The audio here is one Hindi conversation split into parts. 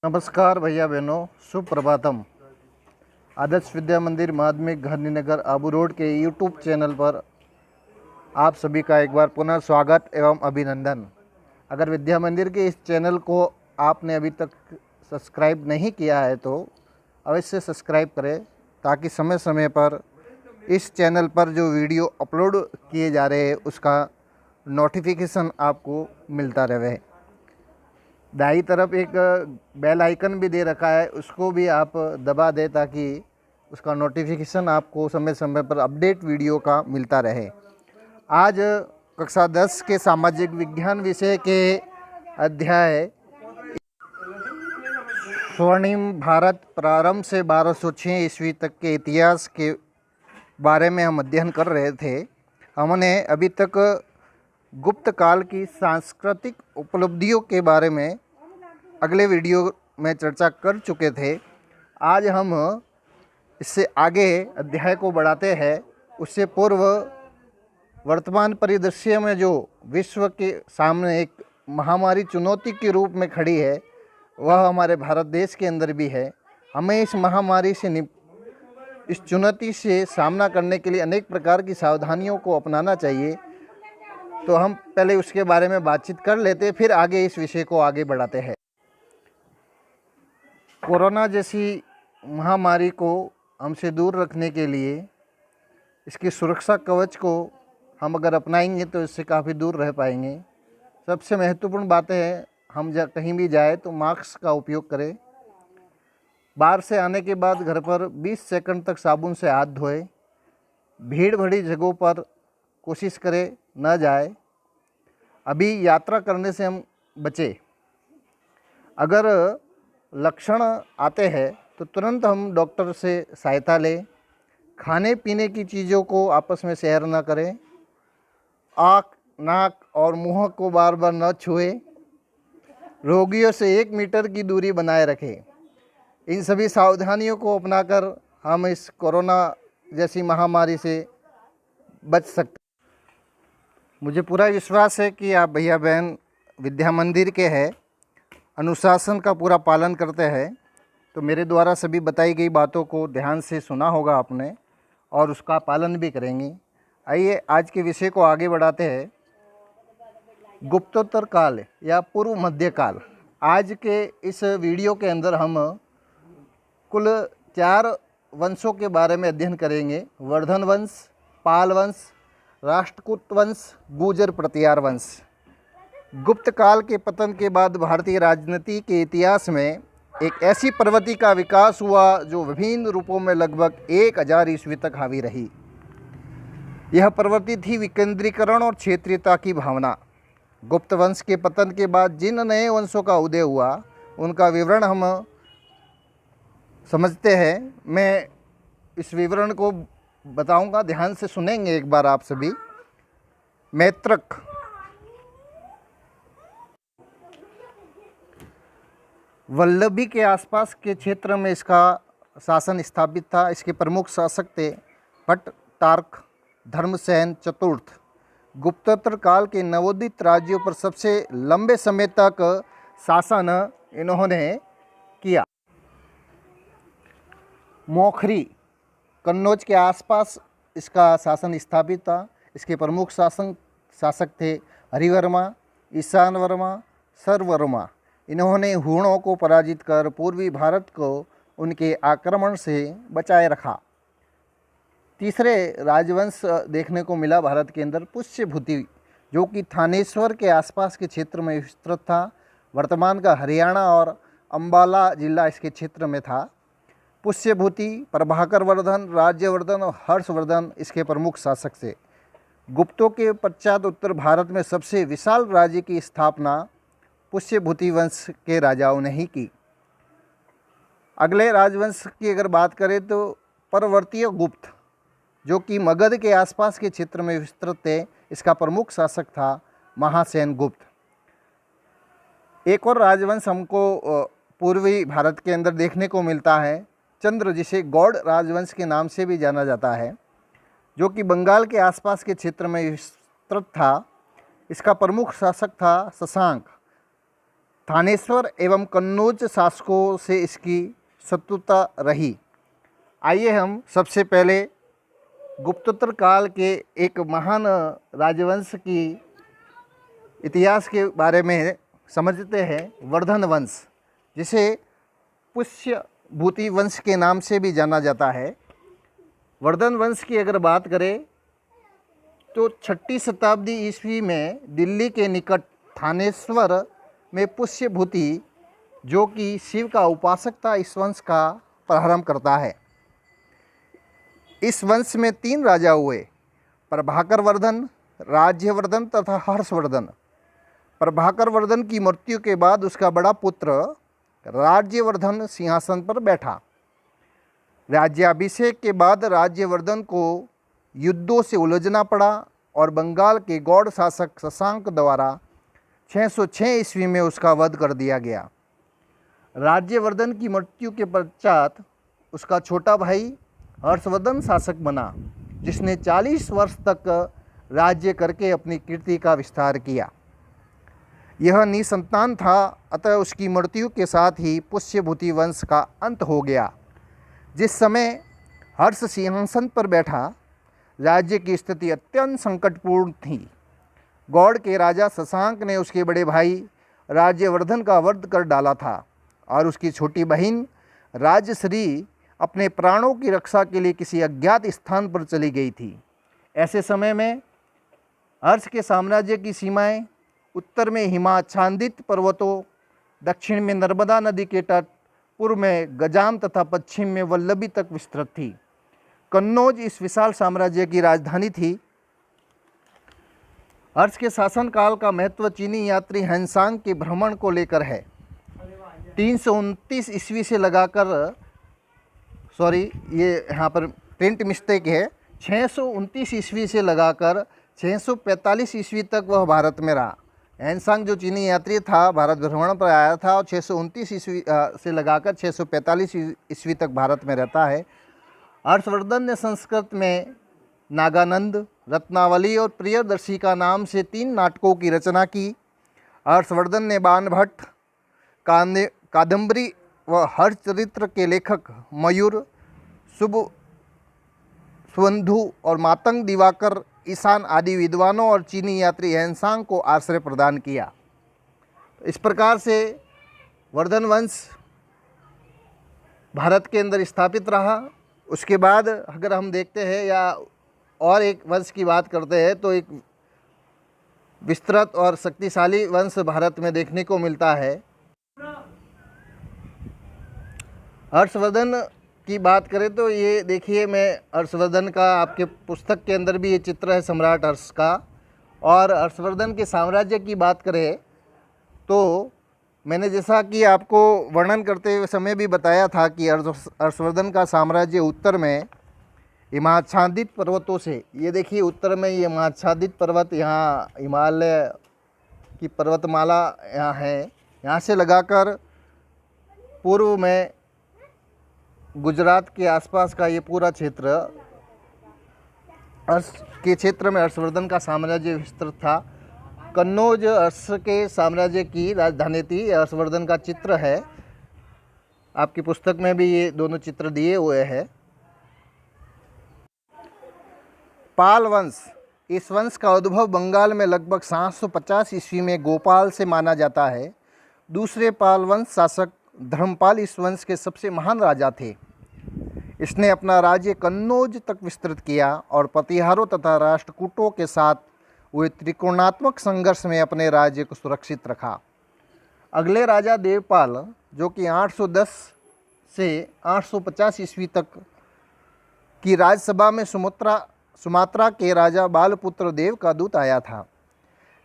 नमस्कार भैया बहनों, सुप्रभातम। आदर्श विद्या मंदिर माध्यमिक गांधीनगर आबू रोड के यूट्यूब चैनल पर आप सभी का एक बार पुनः स्वागत एवं अभिनंदन। अगर विद्या मंदिर के इस चैनल को आपने अभी तक सब्सक्राइब नहीं किया है तो अवश्य सब्सक्राइब करें, ताकि समय समय पर इस चैनल पर जो वीडियो अपलोड किए जा रहे हैं उसका नोटिफिकेशन आपको मिलता रहे। दाईं तरफ एक बेल आइकन भी दे रखा है, उसको भी आप दबा दें ताकि उसका नोटिफिकेशन आपको समय समय पर अपडेट वीडियो का मिलता रहे। आज कक्षा 10 के सामाजिक विज्ञान विषय के अध्याय स्वर्णिम भारत प्रारंभ से 1206 ईस्वी तक के इतिहास के बारे में हम अध्ययन कर रहे थे। हमने अभी तक गुप्त काल की सांस्कृतिक उपलब्धियों के बारे में अगले वीडियो में चर्चा कर चुके थे। आज हम इससे आगे अध्याय को बढ़ाते हैं। उससे पूर्व वर्तमान परिदृश्य में जो विश्व के सामने एक महामारी चुनौती के रूप में खड़ी है, वह हमारे भारत देश के अंदर भी है। हमें इस महामारी से इस चुनौती से सामना करने के लिए अनेक प्रकार की सावधानियों को अपनाना चाहिए। तो हम पहले उसके बारे में बातचीत कर लेते, फिर आगे इस विषय को आगे बढ़ाते हैं। कोरोना जैसी महामारी को हमसे दूर रखने के लिए इसकी सुरक्षा कवच को हम अगर अपनाएंगे तो इससे काफ़ी दूर रह पाएंगे। सबसे महत्वपूर्ण बातें हैं, हम कहीं भी जाए तो मास्क का उपयोग करें। बाहर से आने के बाद घर पर 20 सेकंड तक साबुन से हाथ धोएं। भीड़ भरी जगहों पर कोशिश करें न जाए। अभी यात्रा करने से हम बचें। अगर लक्षण आते हैं तो तुरंत हम डॉक्टर से सहायता लें। खाने पीने की चीज़ों को आपस में शेयर न करें। आँख, नाक और मुंह को बार बार न छुएं। रोगियों से 1 मीटर की दूरी बनाए रखें। इन सभी सावधानियों को अपनाकर हम इस कोरोना जैसी महामारी से बच सकते हैं। मुझे पूरा विश्वास है कि आप भैया बहन विद्या मंदिर के हैं, अनुशासन का पूरा पालन करते हैं। तो मेरे द्वारा सभी बताई गई बातों को ध्यान से सुना होगा आपने और उसका पालन भी करेंगे। आइए आज के विषय को आगे बढ़ाते हैं। गुप्तोत्तर काल या पूर्व मध्य काल। आज के इस वीडियो के अंदर हम कुल 4 वंशों के बारे में अध्ययन करेंगे। वर्धन वंश, पाल वंश, राष्ट्रकूट वंश, गुर्जर प्रतिहार वंश। गुप्त काल के पतन के बाद भारतीय राजनीति के इतिहास में एक ऐसी प्रवृत्ति का विकास हुआ जो विभिन्न रूपों में लगभग 1000 ईस्वी तक हावी रही। यह प्रवृत्ति थी विकेंद्रीकरण और क्षेत्रीयता की भावना। गुप्त वंश के पतन के बाद जिन नए वंशों का उदय हुआ उनका विवरण हम समझते हैं। मैं इस विवरण को बताऊंगा, ध्यान से सुनेंगे एक बार आप सभी। मैत्रक। वल्लभी के आसपास के क्षेत्र में इसका शासन स्थापित था। इसके प्रमुख शासक थे भट्ट, टार्क, धर्मसेन चतुर्थ। गुप्तोत्तर काल के नवोदित राज्यों पर सबसे लंबे समय तक शासन इन्होंने किया। मोखरी, कन्नौज के आसपास इसका शासन स्थापित था। इसके प्रमुख शासक थे हरिवर्मा, ईशान वर्मा, सर्ववर्मा। इन्होंने हूणों को पराजित कर पूर्वी भारत को उनके आक्रमण से बचाए रखा। तीसरे राजवंश देखने को मिला भारत के अंदर पुष्यभूति, जो कि थानेश्वर के आसपास के क्षेत्र में विस्तृत था। वर्तमान का हरियाणा और अंबाला जिला इसके क्षेत्र में था। पुष्यभूति, प्रभाकर वर्धन, राज्यवर्धन और हर्षवर्धन इसके प्रमुख शासक थे। गुप्तों के पश्चात उत्तर भारत में सबसे विशाल राज्य की स्थापना पुष्यभूति वंश के राजाओं ने ही की। अगले राजवंश की अगर बात करें तो परवर्तीय गुप्त, जो कि मगध के आसपास के क्षेत्र में विस्तृत थे। इसका प्रमुख शासक था महासेन गुप्त। एक और राजवंश हमको पूर्वी भारत के अंदर देखने को मिलता है, चंद्र, जिसे गौड़ राजवंश के नाम से भी जाना जाता है, जो कि बंगाल के आसपास के क्षेत्र में विस्तृत था। इसका प्रमुख शासक था शशांक। थानेश्वर एवं कन्नौज शासकों से इसकी शत्रुता रही। आइए हम सबसे पहले गुप्तोत्तर काल के एक महान राजवंश की इतिहास के बारे में समझते हैं, वर्धन वंश, जिसे पुष्यभूति वंश के नाम से भी जाना जाता है। वर्धन वंश की अगर बात करें तो 6ठी शताब्दी ईस्वी में दिल्ली के निकट थानेश्वर में पुष्यभूति, जो कि शिव का उपासक था, इस वंश का प्रारंभ करता है। इस वंश में 3 राजा हुए, प्रभाकर वर्धन, राज्यवर्धन तथा हर्षवर्धन। प्रभाकर वर्धन की मृत्यु के बाद उसका बड़ा पुत्र राज्यवर्धन सिंहासन पर बैठा। राज्याभिषेक के बाद राज्यवर्धन को युद्धों से उलझना पड़ा और बंगाल के गौड़ शासक शशांक द्वारा 606 ईस्वी में उसका वध कर दिया गया। राज्यवर्धन की मृत्यु के पश्चात उसका छोटा भाई हर्षवर्धन शासक बना, जिसने 40 वर्ष तक राज्य करके अपनी कीर्ति का विस्तार किया। यह निसंतान था, अतः उसकी मृत्यु के साथ ही पुष्यभूति वंश का अंत हो गया। जिस समय हर्ष सिंहासन पर बैठा, राज्य की स्थिति अत्यंत संकटपूर्ण थी। गौड़ के राजा शशांक ने उसके बड़े भाई राज्यवर्धन का वध कर डाला था और उसकी छोटी बहन राजश्री अपने प्राणों की रक्षा के लिए किसी अज्ञात स्थान पर चली गई थी। ऐसे समय में हर्ष के साम्राज्य की सीमाएं उत्तर में हिमाच्छादित पर्वतों, दक्षिण में नर्मदा नदी के तट, पूर्व में गजाम तथा पश्चिम में वल्लभी तक विस्तृत थी। कन्नौज इस विशाल साम्राज्य की राजधानी थी। हर्ष के शासनकाल का महत्व चीनी यात्री ह्वेनसांग के भ्रमण को लेकर है। 329 ईस्वी से लगाकर, ये यहाँ पर प्रिंट मिस्टेक है, 629 ईस्वी से लगाकर 645 ईस्वी तक वह भारत में रहा। ह्वेनसांग जो चीनी यात्री था, भारत भ्रमण पर आया था और 629 ईस्वी से लगाकर 645 ईस्वी तक भारत में रहता है। हर्षवर्धन ने संस्कृत में नागानंद, रत्नावली और प्रियदर्शी का नाम से 3 नाटकों की रचना की। हर्षवर्धन ने बाणभट्ट, कादम्बरी व हर्षचरित्र के लेखक मयूर, सुबंधु और मातंग दिवाकर, ईशान आदि विद्वानों और चीनी यात्री ह्वेनसांग को आश्रय प्रदान किया। इस प्रकार से वर्धन वंश भारत के अंदर स्थापित रहा। उसके बाद अगर हम देखते हैं या और एक वंश की बात करते हैं तो एक विस्तृत और शक्तिशाली वंश भारत में देखने को मिलता है। हर्षवर्धन की बात करें तो ये देखिए, मैं हर्षवर्धन का आपके पुस्तक के अंदर भी ये चित्र है सम्राट हर्ष का। और हर्षवर्धन के साम्राज्य की बात करें तो मैंने जैसा कि आपको वर्णन करते हुए समय भी बताया था कि हर्षवर्धन का साम्राज्य उत्तर में हिमाच्छादित पर्वतों से, ये देखिए उत्तर में ये हिमाच्छादित पर्वत, यहाँ हिमालय की पर्वतमाला यहाँ है, यहाँ से लगाकर पूर्व में गुजरात के आसपास का ये पूरा क्षेत्र, हर्ष के क्षेत्र में हर्षवर्धन का साम्राज्य विस्तृत था। कन्नौज हर्ष के साम्राज्य की राजधानी थी। हर्षवर्धन का चित्र है, आपकी पुस्तक में भी ये दोनों चित्र दिए हुए हैं। पाल वंश, इस वंश का उद्भव बंगाल में लगभग 750 ईस्वी में गोपाल से माना जाता है। दूसरे पाल वंश शासक धर्मपाल इस वंश के सबसे महान राजा थे। इसने अपना राज्य कन्नौज तक विस्तृत किया और प्रतिहारों तथा राष्ट्रकूटों के साथ हुए त्रिकोणात्मक संघर्ष में अपने राज्य को सुरक्षित रखा। अगले राजा देवपाल, जो कि 810 से 850 ईस्वी तक की राज्यसभा में सुमात्रा के राजा बालपुत्र देव का दूत आया था।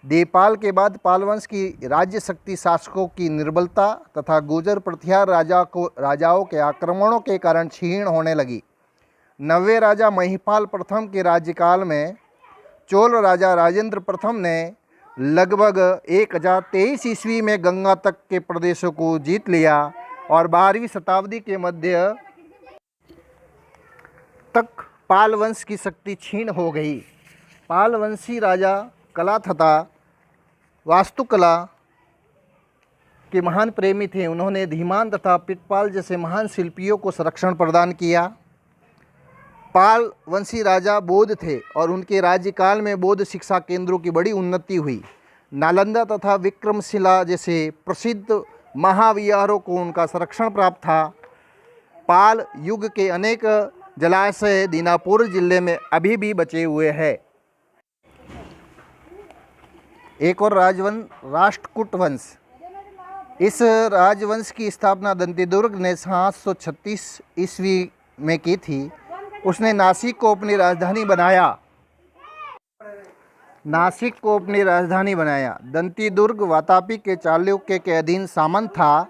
देवपाल के बाद पालवंश की राज्य शक्ति शासकों की निर्बलता तथा गुर्जर प्रतिहार राजाओं के आक्रमणों के कारण क्षीण होने लगी। 90वें राजा महिपाल प्रथम के राज्यकाल में चोल राजा राजेंद्र प्रथम ने लगभग 1023 ईस्वी में गंगा तक के प्रदेशों को जीत लिया और 12वीं शताब्दी के मध्य तक पाल वंश की शक्ति क्षीण हो गई। पाल वंशी राजा कला तथा वास्तुकला के महान प्रेमी थे। उन्होंने धीमान तथा पिटपाल जैसे महान शिल्पियों को संरक्षण प्रदान किया। पाल वंशी राजा बौद्ध थे और उनके राज्यकाल में बौद्ध शिक्षा केंद्रों की बड़ी उन्नति हुई। नालंदा तथा विक्रमशिला जैसे प्रसिद्ध महाविहारों को उनका संरक्षण प्राप्त था। पाल युग के अनेक जलाशय दीनापुर जिले में अभी भी बचे हुए हैं। एक और राजवंश राष्ट्रकूट वंश। इस राजवंश की स्थापना दंतीदुर्ग ने 736 ईस्वी में की थी। उसने नासिक को अपनी राजधानी बनाया। दंतीदुर्ग वातापी के चालुक्य के अधीन सामंत था।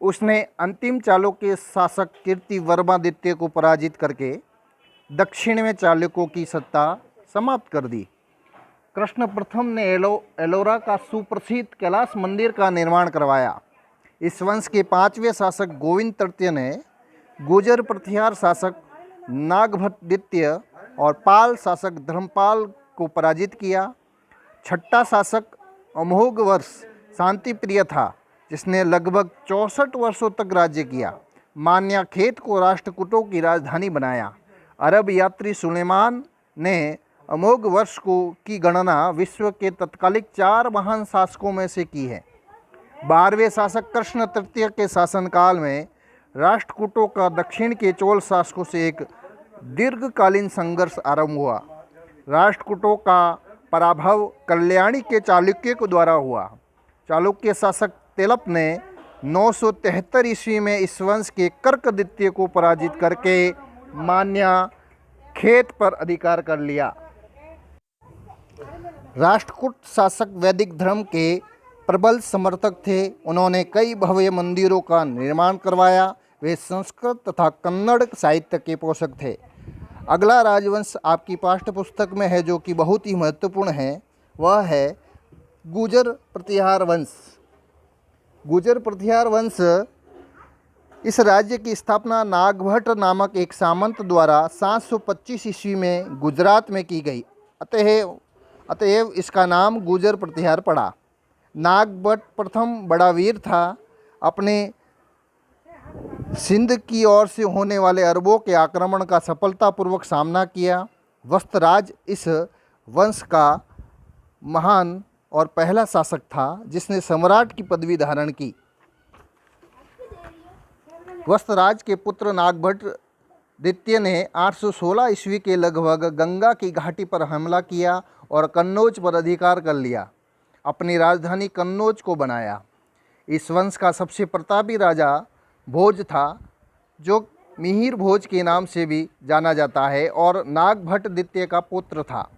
उसने अंतिम चालुक्य शासक कीर्तिवर्मादित्य को पराजित करके दक्षिण में चालुक्यों की सत्ता समाप्त कर दी। कृष्ण प्रथम ने एलोरा का सुप्रसिद्ध कैलाश मंदिर का निर्माण करवाया। इस वंश के 5वें शासक गोविंद तृतीय ने गुर्जर प्रतिहार शासक नागभट्टद्वितीय और पाल शासक धर्मपाल को पराजित किया। छठा शासक अमोघ वर्ष शांतिप्रिय था, जिसने लगभग 64 वर्षों तक राज्य किया। मान्याखेत को राष्ट्रकूटों की राजधानी बनाया। अरब यात्री सुलेमान ने अमोघ वर्ष की गणना विश्व के तत्कालिक 4 महान शासकों में से की है। 12वें शासक कृष्ण तृतीय के शासनकाल में राष्ट्रकूटों का दक्षिण के चोल शासकों से एक दीर्घकालीन संघर्ष आरंभ हुआ। राष्ट्रकूटों का पराभव कल्याणी के चालुक्य के द्वारा हुआ। चालुक्य शासक तेलप ने 973 ईस्वी में इस वंश के कर्क द्वितीय को पराजित करके मान्याखेत पर अधिकार कर लिया। राष्ट्रकूट शासक वैदिक धर्म के प्रबल समर्थक थे। उन्होंने कई भव्य मंदिरों का निर्माण करवाया। वे संस्कृत तथा कन्नड़ साहित्य के पोषक थे। अगला राजवंश आपकी पाठ्य पुस्तक में है, जो कि बहुत ही महत्वपूर्ण है, वह है गुर्जर प्रतिहार वंश। गुर्जर प्रतिहार वंश, इस राज्य की स्थापना नागभट्ट नामक एक सामंत द्वारा 725 ईस्वी में गुजरात में की गई। अतएव इसका नाम गुर्जर प्रतिहार पड़ा। नागभट्ट प्रथम बड़ा वीर था। अपने सिंध की ओर से होने वाले अरबों के आक्रमण का सफलतापूर्वक सामना किया। वस्त्रराज इस वंश का महान और पहला शासक था, जिसने सम्राट की पदवी धारण की। वस्त्रराज के पुत्र नागभट्ट द्वितीय ने 816 ईस्वी के लगभग गंगा की घाटी पर हमला किया और कन्नौज पर अधिकार कर लिया। अपनी राजधानी कन्नौज को बनाया। इस वंश का सबसे प्रतापी राजा भोज था, जो मिहिर भोज के नाम से भी जाना जाता है और नागभट्ट द्वितीय का पुत्र था।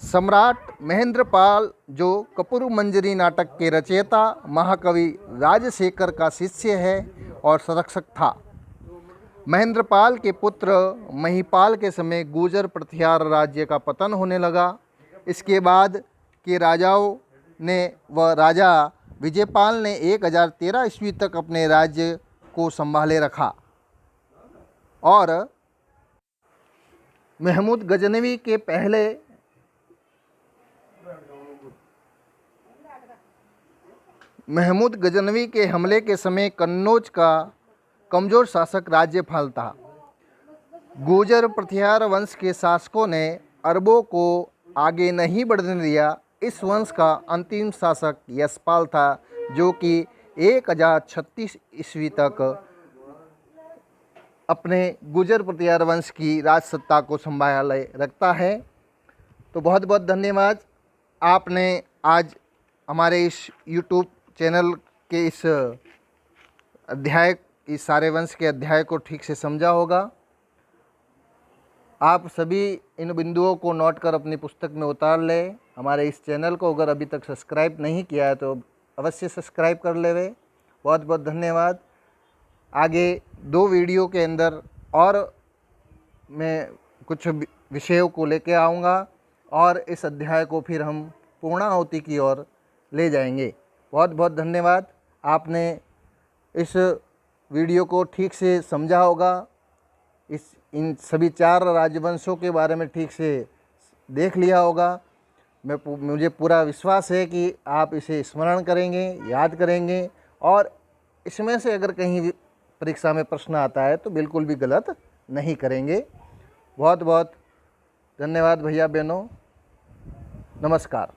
सम्राट महेंद्रपाल, जो कपूर मंजरी नाटक के रचयिता महाकवि राजशेखर का शिष्य है और संरक्षक था। महेंद्रपाल के पुत्र महिपाल के समय गुर्जर प्रतिहार राज्य का पतन होने लगा। इसके बाद के राजाओं ने व राजा विजयपाल ने 1013 ईस्वी तक अपने राज्य को संभाले रखा और महमूद गजनवी के हमले के समय कन्नौज का कमज़ोर शासक राज्यपाल था। गुर्जर प्रतिहार वंश के शासकों ने अरबों को आगे नहीं बढ़ने दिया। इस वंश का अंतिम शासक यशपाल था, जो कि 1036 ईस्वी तक अपने गुर्जर प्रतिहार वंश की राजसत्ता को संभाले रखता है। तो बहुत बहुत धन्यवाद। आपने आज हमारे इस YouTube चैनल के इस सारे वंश के अध्याय को ठीक से समझा होगा। आप सभी इन बिंदुओं को नोट कर अपनी पुस्तक में उतार लें। हमारे इस चैनल को अगर अभी तक सब्सक्राइब नहीं किया है तो अवश्य सब्सक्राइब कर लेवे। बहुत बहुत धन्यवाद। आगे 2 वीडियो के अंदर और मैं कुछ विषयों को लेकर आऊँगा और इस अध्याय को फिर हम पूर्णाहुति की ओर ले जाएंगे। बहुत बहुत धन्यवाद। आपने इस वीडियो को ठीक से समझा होगा। इन सभी 4 राजवंशों के बारे में ठीक से देख लिया होगा। मुझे पूरा विश्वास है कि आप इसे स्मरण करेंगे, याद करेंगे और इसमें से अगर कहीं भी परीक्षा में प्रश्न आता है तो बिल्कुल भी गलत नहीं करेंगे। बहुत बहुत धन्यवाद भैया बहनों, नमस्कार।